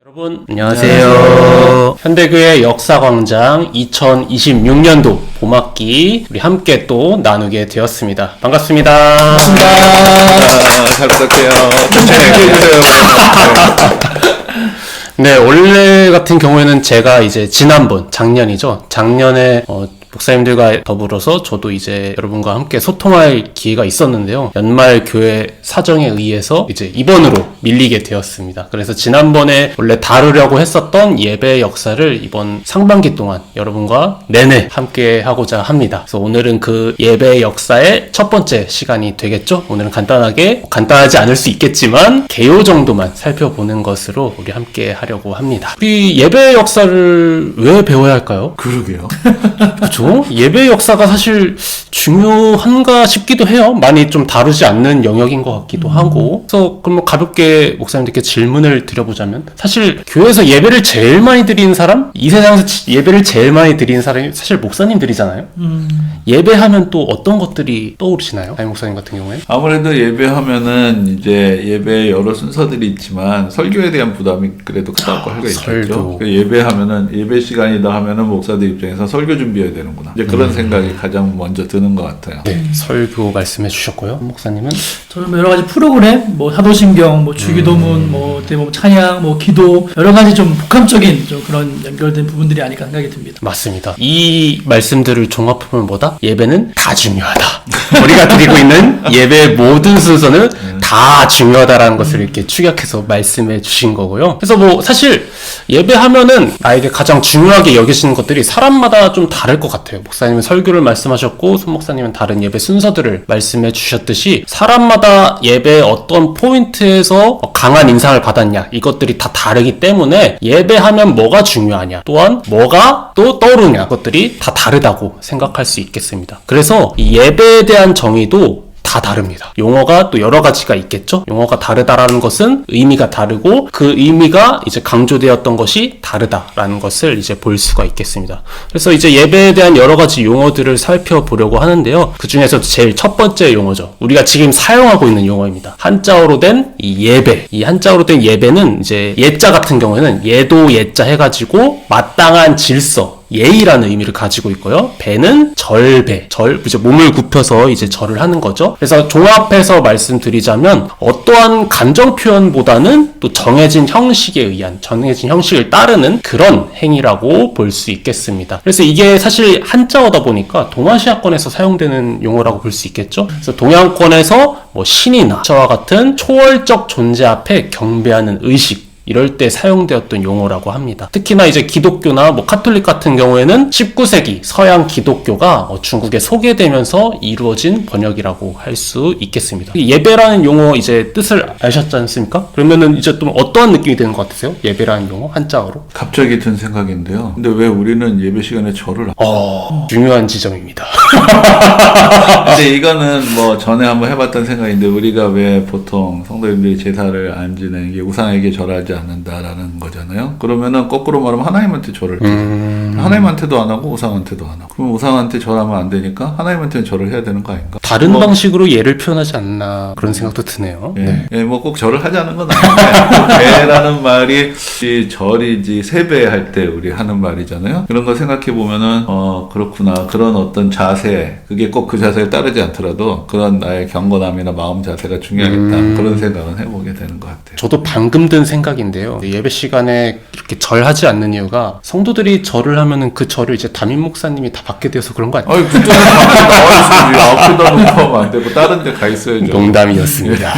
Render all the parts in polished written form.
여러분 안녕하세요. 현대교회 역사광장 2026년도 봄학기 우리 함께 또 나누게 되었습니다. 반갑습니다. 잘 부탁해요. 해주세요. 네, 원래 같은 경우에는 제가 이제 작년이죠. 작년에 목사님들과 더불어서 저도 이제 여러분과 함께 소통할 기회가 있었는데요. 연말 교회 사정에 의해서 이제 이번으로 밀리게 되었습니다. 그래서 지난번에 원래 다루려고 했었던 예배 역사를 이번 상반기 동안 여러분과 내내 함께 하고자 합니다. 그래서 오늘은 그 예배 역사의 첫 번째 시간이 되겠죠? 오늘은 간단하지 않을 수 있겠지만 개요 정도만 살펴보는 것으로 우리 함께 하려고 합니다. 우리 예배 역사를 왜 배워야 할까요? 그러게요. 그렇죠? 예배 역사가 사실 중요한가 싶기도 해요. 많이 좀 다루지 않는 영역인 것 같기도 하고. 그래서 그럼 가볍게 목사님들께 질문을 드려보자면, 사실 교회에서 예배를 제일 많이 드리는 사람, 이 세상에서 예배를 제일 많이 드리는 사람이 사실 목사님들이잖아요. 예배하면 또 어떤 것들이 떠오르시나요? 담임 목사님 같은 경우에? 아무래도 예배하면은 이제 예배에 여러 순서들이 있지만 설교에 대한 부담이 그래도 크다고 할 수 있겠죠. 예배하면은 예배 시간이다 하면은 목사들 입장에서 설교 준비해야 되는구나. 이제 그런 생각이 가장 먼저 드는 것 같아요. 네, 설교 말씀해 주셨고요. 목사님은? 저는 여러 가지 프로그램, 사도신경, 주기도문, 찬양, 기도, 여러 가지 좀 복합적인 좀 그런 연결된 부분들이 아닐까 생각이 듭니다. 맞습니다. 이 말씀들을 종합하면 뭐다? 예배는 다 중요하다. 우리가 드리고 있는 예배의 모든 순서는 다 중요하다라는 것을 이렇게 축약해서 말씀해 주신 거고요. 그래서 사실 예배하면은 나에게 가장 중요하게 여기시는 것들이 사람마다 좀 다를 것 같아요. 목사님은 설교를 말씀하셨고 손 목사님은 다른 예배 순서들을 말씀해 주셨듯이 사람마다 예배의 어떤 포인트에서 강한 인상을 받았냐, 이것들이 다 다르기 때문에 예배하면 뭐가 중요하냐, 또한 뭐가 또 떠오르냐, 그것들이 다 다르다고 생각할 수 있겠습니다. 그래서 이 예배에 대한 정의도 다 다릅니다. 용어가 또 여러 가지가 있겠죠? 용어가 다르다라는 것은 의미가 다르고 그 의미가 이제 강조되었던 것이 다르다라는 것을 이제 볼 수가 있겠습니다. 그래서 이제 예배에 대한 여러 가지 용어들을 살펴보려고 하는데요. 그 중에서 제일 첫 번째 용어죠. 우리가 지금 사용하고 있는 용어입니다. 한자어로 된 이 예배. 이 한자어로 된 예배는 이제 예자 같은 경우에는 예도 예자 해가지고 마땅한 질서, 예의라는 의미를 가지고 있고요. 배는 절배, 이제 몸을 굽혀서 이제 절을 하는 거죠. 그래서 종합해서 말씀드리자면 어떠한 감정 표현보다는 또 정해진 형식을 따르는 그런 행위라고 볼 수 있겠습니다. 그래서 이게 사실 한자어다 보니까 동아시아권에서 사용되는 용어라고 볼 수 있겠죠. 그래서 동양권에서 신이나 저와 같은 초월적 존재 앞에 경배하는 의식, 이럴 때 사용되었던 용어라고 합니다. 특히나 이제 기독교나 카톨릭 같은 경우에는 19세기 서양 기독교가 중국에 소개되면서 이루어진 번역이라고 할 수 있겠습니다. 예배라는 용어 이제 뜻을 아셨지 않습니까? 그러면은 이제 또 어떠한 느낌이 드는 것 같으세요? 예배라는 용어 한자어로? 갑자기 든 생각인데요. 근데 왜 우리는 예배 시간에 절을 중요한 지점입니다. 근데 이거는 전에 한번 해봤던 생각인데, 우리가 왜 보통 성도님들이 제사를 안 지내는 게 우상에게 절하지 않는다라는 거잖아요. 그러면은 거꾸로 말하면 하나님한테 절을 하나님한테도 안 하고 우상한테도 안 하고, 그럼 우상한테 절하면 안 되니까 하나님한테는 절을 해야 되는 거 아닌가? 다른 방식으로 예를 표현하지 않나 그런 생각도 드네요. 네. 꼭 절을 하자는 건 아닌데 배라는 말이 절이지 세배할 때 우리 하는 말이잖아요. 그런 거 생각해 보면은 그렇구나, 그런 어떤 자세, 그게 꼭 그 자세에 따르지 않더라도 그런 나의 경건함이나 마음 자세가 중요하겠다, 그런 생각은 해보게 되는 것 같아요. 저도 방금 든 생각인데요. 예배 시간에 이렇게 절하지 않는 이유가 성도들이 절을 하면은 그 절을 이제 담임 목사님이 다 받게 돼서 그런 거 아니에요? 그쪽에 밖에 나와 있어야지. 앞에다 놓고 하면 안 되고 다른 데 가 있어야죠. 농담이었습니다.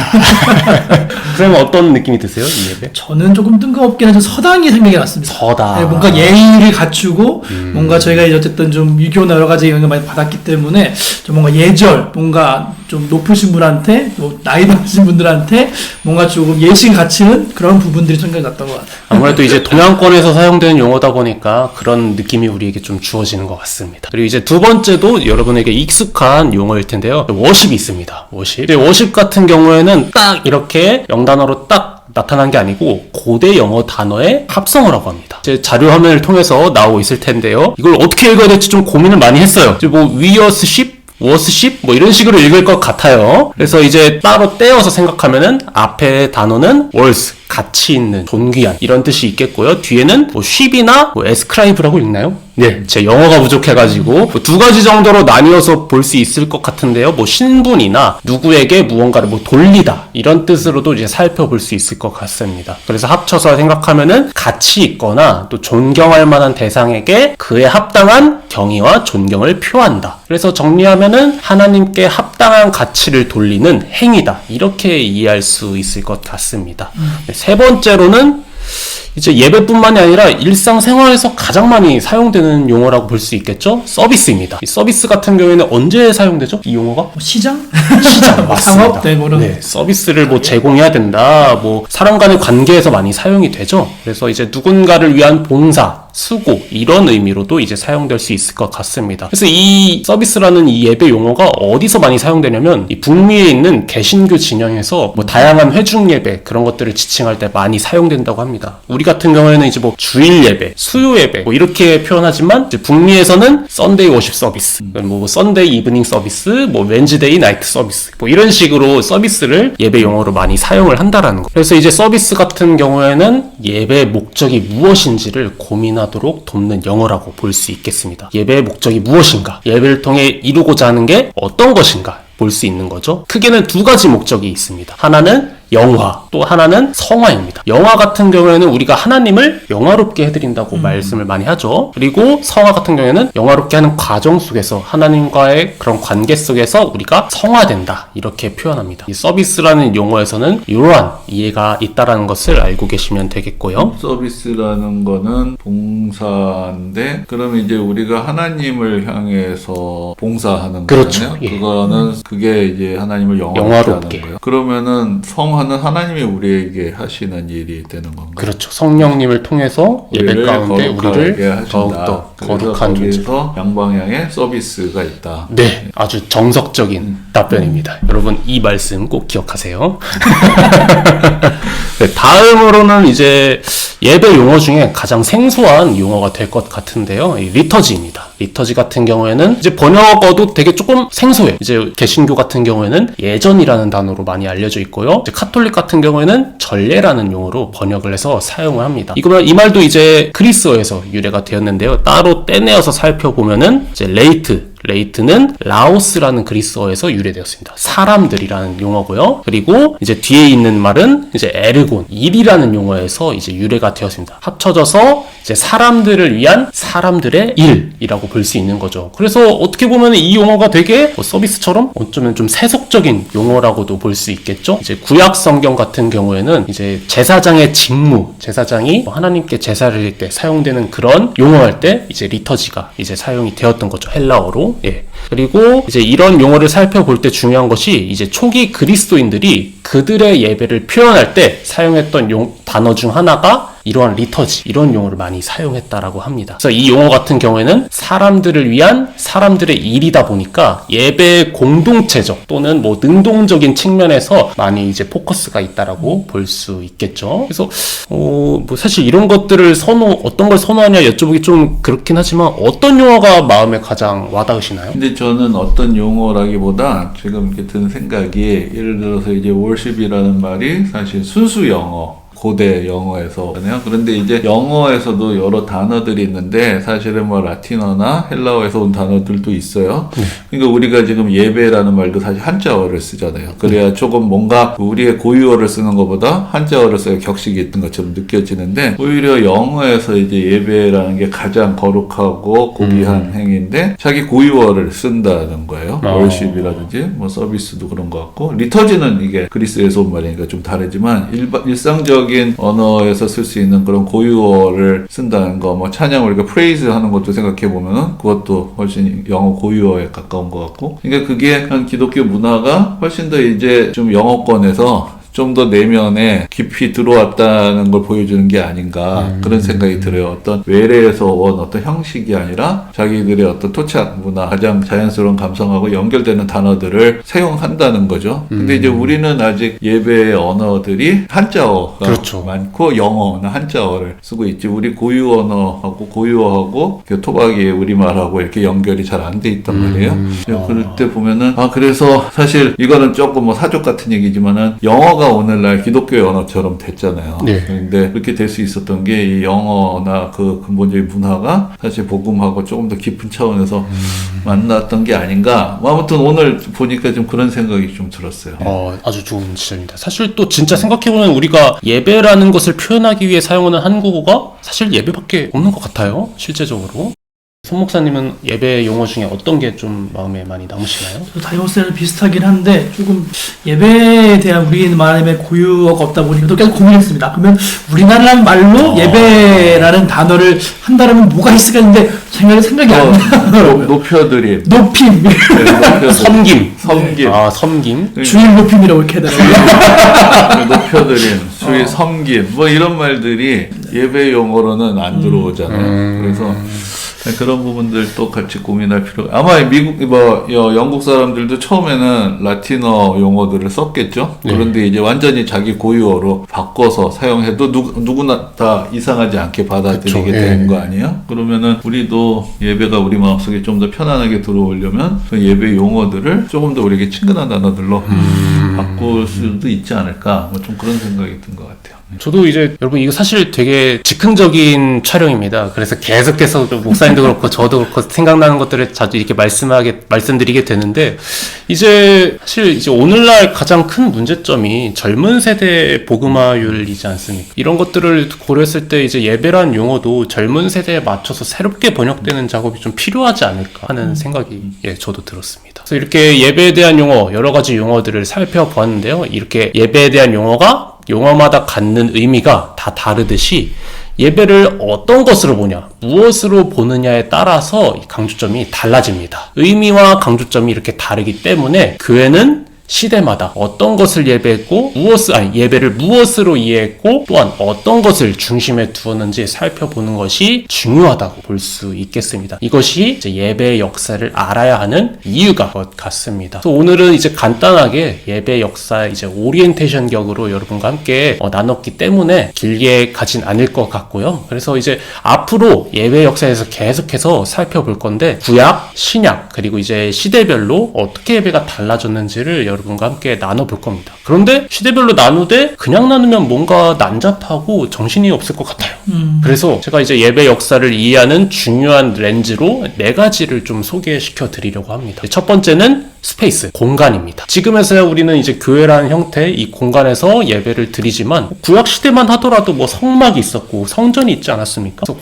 그러면 어떤 느낌이 드세요, 이 예배? 저는 조금 뜬금없긴 하지만 서당이 생각이 났습니다. 서당. 네, 뭔가 예의를 갖추고 뭔가 저희가 어쨌든 좀 유교나 여러 가지 영향을 많이 받았기 때문에 좀 뭔가 예절, 뭔가 좀 높으신 분한테, 나이 많으신 분들한테 뭔가 조금 예식 갖추는 그런 부분들이 생각이 났던 것 같아요. 아무래도 이제 동양권에서 사용되는 용어다 보니까 그런 느낌이 우리에게 좀 주어지는 것 같습니다. 그리고 이제 두 번째도 여러분에게 익숙한 용어일 텐데요. 워십이 있습니다. 워십 같은 경우에는 딱 이렇게 영단어로 딱 나타난 게 아니고 고대 영어 단어의 합성어라고 합니다. 제 자료 화면을 통해서 나오고 있을 텐데요. 이걸 어떻게 읽어야 될지 좀 고민을 많이 했어요. we worship worship 뭐 이런 식으로 읽을 것 같아요. 그래서 이제 따로 떼어서 생각하면은 앞에 단어는 worth 가치 있는, 존귀한 이런 뜻이 있겠고요. 뒤에는 뭐 ship이나 뭐 ascribe라고 읽나요? 네, 제 영어가 부족해가지고 뭐 두 가지 정도로 나뉘어서 볼 수 있을 것 같은데요. 뭐 신분이나 누구에게 무언가를 뭐 돌리다 이런 뜻으로도 이제 살펴볼 수 있을 것 같습니다. 그래서 합쳐서 생각하면은 가치 있거나 또 존경할 만한 대상에게 그에 합당한 경의와 존경을 표한다. 그래서 정리하면은 하나님께 합당한 가치를 돌리는 행위다. 이렇게 이해할 수 있을 것 같습니다. 세 번째로는 이제 예배뿐만이 아니라 일상생활에서 가장 많이 사용되는 용어라고 볼 수 있겠죠? 서비스입니다. 이 서비스 같은 경우에는 언제 사용되죠? 이 용어가? 뭐 시장? 시장 맞습니다. 상업 네, 그런 네, 서비스를 뭐 제공해야 된다. 뭐 사람 간의 관계에서 많이 사용이 되죠. 그래서 이제 누군가를 위한 봉사, 수고 이런 의미로도 이제 사용될 수 있을 것 같습니다. 그래서 이 서비스라는 이 예배 용어가 어디서 많이 사용되냐면 이 북미에 있는 개신교 진영에서 뭐 다양한 회중 예배 그런 것들을 지칭할 때 많이 사용된다고 합니다. 우리 같은 경우에는 이제 뭐 주일 예배, 수요 예배 뭐 이렇게 표현하지만 이제 북미에서는 썬데이 워십 서비스, 뭐 썬데이 이브닝 서비스, 뭐 웬즈데이 나이트 서비스 뭐 이런 식으로 서비스를 예배 용어로 많이 사용을 한다라는 거. 그래서 이제 서비스 같은 경우에는 예배의 목적이 무엇인지를 고민하도록 돕는 영어라고 볼 수 있겠습니다. 예배의 목적이 무엇인가? 예배를 통해 이루고자 하는 게 어떤 것인가? 볼 수 있는 거죠. 크게는 두 가지 목적이 있습니다. 하나는 영화, 또 하나는 성화입니다. 영화 같은 경우에는 우리가 하나님을 영화롭게 해드린다고 말씀을 많이 하죠. 그리고 성화 같은 경우에는 영화롭게 하는 과정 속에서 하나님과의 그런 관계 속에서 우리가 성화된다 이렇게 표현합니다. 이 서비스라는 용어에서는 이러한 이해가 있다라는 것을 알고 계시면 되겠고요. 서비스라는 거는 봉사인데 그럼 이제 우리가 하나님을 향해서 봉사하는 그렇죠. 거잖아요. 예. 그거는 그게 이제 하나님을 영화롭게 영화롭게. 하는 거예요. 그러면은 성화는 하나님이 우리에게 하시는 일이 되는 건가요? 그렇죠. 성령님을 통해서 예배 가운데 우리를 더욱더 거룩한 존재. 거기에서 양방향의 서비스가 있다. 네, 아주 정석적인 답변입니다. 여러분 이 말씀 꼭 기억하세요. 네, 다음으로는 이제 예배 용어 중에 가장 생소한 용어가 될 것 같은데요. 이 리터지입니다. 리터지 같은 경우에는 이제 번역어도 되게 조금 생소해요. 이제 개신교 같은 경우에는 예전이라는 단어로 많이 알려져 있고요. 이제 카톨릭 같은 경우에는 전례라는 용어로 번역을 해서 사용을 합니다. 이 말도 이제 그리스어에서 유래가 되었는데요. 따로 떼내어서 살펴보면은 이제 레이트는 라오스라는 그리스어에서 유래되었습니다. 사람들이라는 용어고요. 그리고 이제 뒤에 있는 말은 이제 에르곤, 일이라는 용어에서 이제 유래가 되었습니다. 합쳐져서 이제 사람들을 위한 사람들의 일이라고 볼 수 있는 거죠. 그래서 어떻게 보면 이 용어가 되게 뭐 서비스처럼 어쩌면 좀 세속적인 용어라고도 볼 수 있겠죠. 이제 구약 성경 같은 경우에는 이제 제사장의 직무, 제사장이 하나님께 제사를 드릴 때 사용되는 그런 용어할 때 이제 리터지가 이제 사용이 되었던 거죠. 헬라어로. 예. 그리고 이제 이런 용어를 살펴볼 때 중요한 것이 이제 초기 그리스도인들이 그들의 예배를 표현할 때 사용했던 단어 중 하나가 이러한 리터지, 이런 용어를 많이 사용했다라고 합니다. 그래서 이 용어 같은 경우에는 사람들을 위한 사람들의 일이다 보니까 예배의 공동체적 또는 뭐 능동적인 측면에서 많이 이제 포커스가 있다라고 볼 수 있겠죠. 그래서 뭐 사실 이런 것들을 어떤 걸 선호하냐 여쭤보기 좀 그렇긴 하지만 어떤 용어가 마음에 가장 와닿으시나요? 근데 저는 어떤 용어라기보다 지금 이렇게 든 생각이 예를 들어서 이제 월십이라는 말이 사실 순수 영어 고대 영어에서요. 그런데 이제 영어에서도 여러 단어들이 있는데 사실은 뭐 라틴어나 헬라어에서 온 단어들도 있어요. 그러니까 우리가 지금 예배라는 말도 사실 한자어를 쓰잖아요. 그래야 조금 뭔가 우리의 고유어를 쓰는 것보다 한자어를 써야 격식이 있는 것처럼 느껴지는데 오히려 영어에서 이제 예배라는 게 가장 거룩하고 고귀한 행위인데 자기 고유어를 쓴다는 거예요. 월십이라든지 뭐 서비스도 그런 것 같고 리터지는 이게 그리스에서 온 말이니까 좀 다르지만 일상적인 언어에서 쓸 수 있는 그런 고유어를 쓴다는 거, 뭐 찬양 우리가 프레이즈 하는 것도 생각해 보면은 그것도 훨씬 영어 고유어에 가까운 것 같고, 그러니까 그게 한 기독교 문화가 훨씬 더 이제 좀 영어권에서 좀 더 내면에 깊이 들어왔다는 걸 보여주는 게 아닌가 그런 생각이 들어요. 어떤 외래에서 온 어떤 형식이 아니라 자기들의 어떤 토착 문화, 가장 자연스러운 감성하고 연결되는 단어들을 사용한다는 거죠. 근데 이제 우리는 아직 예배의 언어들이 한자어가 그렇죠. 많고 영어나 한자어를 쓰고 있지. 우리 고유 언어하고 고유어하고 토박이 우리말하고 이렇게 연결이 잘 안 돼 있단 말이에요. 그럴 때 보면은 그래서 사실 이거는 조금 뭐 사족 같은 얘기지만은 영어가 오늘날 기독교의 언어처럼 됐잖아요. 네. 근데 그렇게 될 수 있었던 게 이 영어나 그 근본적인 문화가 사실 복음하고 조금 더 깊은 차원에서 만났던 게 아닌가. 뭐 아무튼 오늘 보니까 좀 그런 생각이 좀 들었어요. 아주 좋은 지적입니다. 사실 또 진짜 생각해보면 우리가 예배라는 것을 표현하기 위해 사용하는 한국어가 사실 예배밖에 없는 것 같아요. 실제적으로. 손 목사님은 예배 용어 중에 어떤 게 좀 마음에 많이 남으시나요? 저도 다이어스는 비슷하긴 한데 조금 예배에 대한 우리나라의 고유어가 없다 보니까 또 계속 고민했습니다. 그러면 우리나라 말로 예배라는 단어를 한다면 뭐가 있을까 했는데 생각이 안 나더라고요. 높여드림. 높임, 섬김. 섬김. 섬김. 주일 높임이라고 이렇게 해달라고요. 높여드림, 주의 섬김, 뭐 이런 말들이 예배 용어로는 안 들어오잖아요. 그래서 그런 부분들도 같이 고민할 필요가. 아마 영국 사람들도 처음에는 라틴어 용어들을 썼겠죠. 그런데 이제 완전히 자기 고유어로 바꿔서 사용해도 누구나 다 이상하지 않게 받아들이게 되는 거 아니에요? 그러면은 우리도 예배가 우리 마음속에 좀 더 편안하게 들어오려면 그 예배 용어들을 조금 더 우리에게 친근한 단어들로 바꿀 수도 있지 않을까. 뭐 좀 그런 생각이 든 것 같아요. 저도 이제 여러분 이거 사실 되게 즉흥적인 촬영입니다. 그래서 계속해서 목사님도 그렇고 저도 그렇고 생각나는 것들을 자주 이렇게 말씀드리게 되는데 이제 사실 이제 오늘날 가장 큰 문제점이 젊은 세대의 복음화율이지 않습니까? 이런 것들을 고려했을 때 이제 예배란 용어도 젊은 세대에 맞춰서 새롭게 번역되는 작업이 좀 필요하지 않을까 하는 생각이 저도 들었습니다. 그래서 이렇게 예배에 대한 용어 여러 가지 용어들을 살펴보았는데요. 이렇게 예배에 대한 용어가 용어마다 갖는 의미가 다 다르듯이 예배를 어떤 것으로 보냐, 무엇으로 보느냐에 따라서 강조점이 달라집니다. 의미와 강조점이 이렇게 다르기 때문에 교회는 시대마다 어떤 것을 예배했고 예배를 무엇으로 이해했고 또한 어떤 것을 중심에 두었는지 살펴보는 것이 중요하다고 볼 수 있겠습니다. 이것이 이제 예배의 역사를 알아야 하는 이유가 것 같습니다. 그래서 오늘은 이제 간단하게 예배 역사 이제 오리엔테이션 격으로 여러분과 함께 나눴기 때문에 길게 가진 않을 것 같고요. 그래서 이제 앞으로 예배 역사에서 계속해서 살펴볼 건데 구약, 신약 그리고 이제 시대별로 어떻게 예배가 달라졌는지를 여러분과 함께 나눠볼 겁니다. 그런데 시대별로 나누되 그냥 나누면 뭔가 난잡하고 정신이 없을 것 같아요. 그래서 제가 이제 예배 역사를 이해하는 중요한 렌즈로 4가지를 좀 소개시켜 드리려고 합니다. 첫 번째는 스페이스, 공간입니다. 지금에서야 우리는 이제 교회라는 형태의 이 공간에서 예배를 드리지만 구약 시대만 하더라도 뭐 성막이 있었고 성전이 있지 않았습니까? 그래서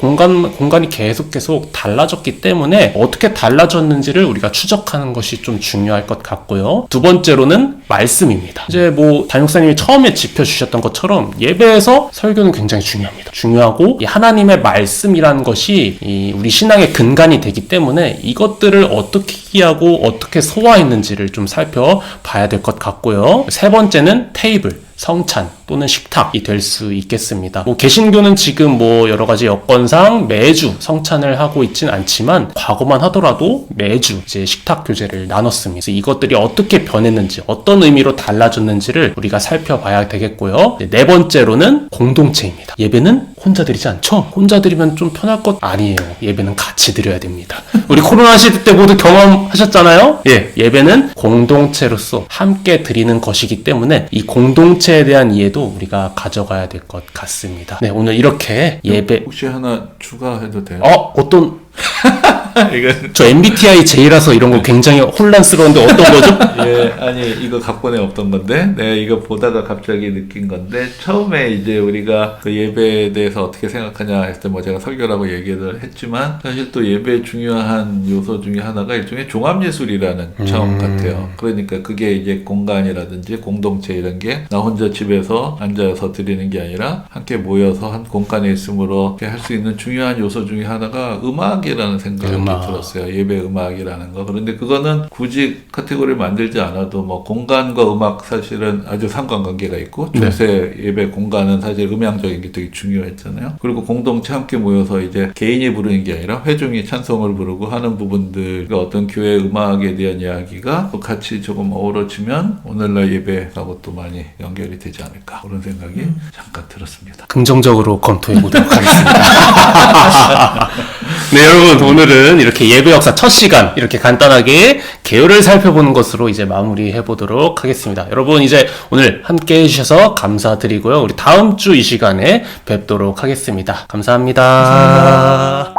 공간이 계속 달라졌기 때문에 어떻게 달라졌는지를 우리가 추적하는 것이 좀 중요할 것 같고요. 두 번째로는 말씀입니다. 이제 뭐 담임목사님이 처음에 짚어주셨던 것처럼 예배에서 설교는 굉장히 중요합니다. 중요하고 이 하나님의 말씀이라는 것이 이 우리 신앙의 근간이 되기 때문에 이것들을 어떻게 이해하고 어떻게 소화했는지를 좀 살펴봐야 될 것 같고요. 세 번째는 테이블, 성찬 또는 식탁이 될 수 있겠습니다. 뭐 개신교는 지금 뭐 여러 가지 여건상 매주 성찬을 하고 있진 않지만 과거만 하더라도 매주 이제 식탁 교제를 나눴습니다. 그래서 이것들이 어떻게 변했는지 어떤 의미로 달라졌는지를 우리가 살펴봐야 되겠고요. 네 번째로는 공동체입니다. 예배는 혼자 드리지 않죠? 혼자 드리면 좀 편할 것 아니에요. 예배는 같이 드려야 됩니다. 우리 코로나 시대 때 모두 경험하셨잖아요? 예배는 공동체로서 함께 드리는 것이기 때문에 이 공동체에 대한 이해도 우리가 가져가야 될 것 같습니다. 네, 오늘 이렇게 예배 혹시 하나 추가해도 돼요? 어떤 저 MBTI J라서 이런 거 굉장히 혼란스러운데 어떤 거죠? 아니 이거 각본에 없던 건데 내가 이거 보다가 갑자기 느낀 건데 처음에 이제 우리가 그 예배에 대해서 어떻게 생각하냐 했을 때 뭐 제가 설교라고 얘기를 했지만 사실 또 예배의 중요한 요소 중에 하나가 일종의 종합예술이라는 차원 같아요. 그러니까 그게 이제 공간이라든지 공동체 이런 게 나 혼자 집에서 앉아서 드리는 게 아니라 함께 모여서 한 공간에 있음으로 할 수 있는 중요한 요소 중에 하나가 음악이 음악이라는 생각이 음악. 들었어요. 예배 음악이라는 거. 그런데 그거는 굳이 카테고리를 만들지 않아도 뭐 공간과 음악 사실은 아주 상관관계가 있고 중세 예배 공간은 사실 음향적인 게 되게 중요했잖아요. 그리고 공동체 함께 모여서 이제 개인이 부르는 게 아니라 회중이 찬송을 부르고 하는 부분들, 그러니까 어떤 교회 음악에 대한 이야기가 또 같이 조금 어우러지면 오늘날 예배하고 또 많이 연결이 되지 않을까 그런 생각이 잠깐 들었습니다. 긍정적으로 검토해 보도록 하겠습니다. 네, 여러분, 오늘은 이렇게 예배 역사 첫 시간 이렇게 간단하게 개요를 살펴보는 것으로 이제 마무리해 보도록 하겠습니다. 여러분, 이제 오늘 함께 해주셔서 감사드리고요. 우리 다음 주 이 시간에 뵙도록 하겠습니다. 감사합니다.